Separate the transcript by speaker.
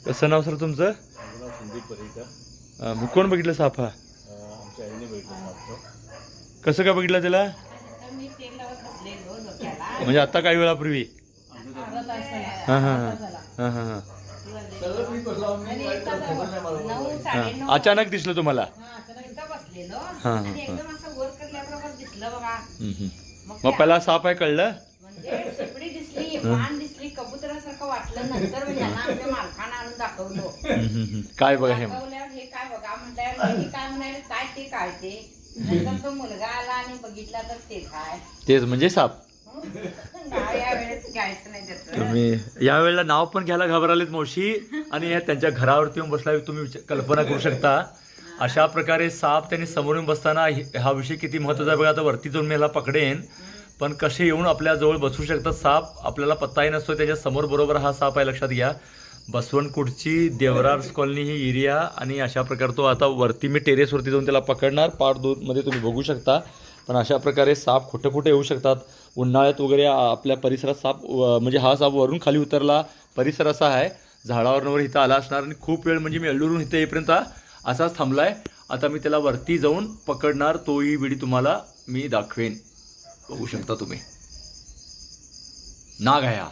Speaker 1: कसं नाव सर तुमचं?
Speaker 2: संदीप परेकर.
Speaker 1: मी कोण बघितलं साप हा?
Speaker 2: आमच्या आईने बघितलं साप.
Speaker 1: कसं काय बघितलं त्याला? म्हणजे आता काही वेळापूर्वी? हां हां हां हां हां हां. अचानक दिसलं तुम्हाला? हां हां. मग पहिला साप आहे कळलं?
Speaker 3: कबुतरासारखं वाटलं. नंतर आमच्या मालकानं आणून दाखवलं.
Speaker 1: काय बघा हे
Speaker 3: हे काय बघा म्हटल्यावर हे काय म्हणाले, काय ते काय ते. नंतर तो मुलगा आला आणि बघितला तर ते काय
Speaker 1: तेच म्हणजे साप.
Speaker 3: यावेळेस घ्यायचं नाही त्याचं.
Speaker 1: तुम्ही यावेळेला नाव पण घ्यायला घाबरलेत मावशी. आणि या त्यांच्या घरावरती येऊन बसला, तुम्ही कल्पना करू शकता. अशा प्रकारे साप त्यांनी समोर येऊन बसताना हा विषय किती महत्त्वाचा आहे बघा. आता वरती जाऊन मी ह्याला पकडेन, पण कसे येऊन आपल्या जवळ बसू शकतात साप, आपल्याला पत्ताही नसतो. त्याच्या समोर बरोबर हा साप आहे, लक्षात घ्या. बसवनकुडची देवरार्स कॉलनी ही एरिया. आणि अशा प्रकारे तो आता वरती मी टेरेसवरती जाऊन त्याला पकडणार. पार्ट 2 मध्ये तुम्ही बघू शकता. पण अशा प्रकारे साप कुठं कुठे येऊ शकतात. उन्हाळ्यात वगैरे आपल्या परिसरात साप, म्हणजे हा साप वरून खाली उतरला, परिसर असा आहे, झाडावर इथं आला असणार. आणि खूप वेळ म्हणजे मी अल्लूरून इथं येईपर्यंत असाच थांबलाय. आता मी त्याला वरती जाऊन पकडणार. तोही व्हिडिओ तुम्हाला मी दाखवेन. बघू शकता तुम्ही. नाग आहे हा.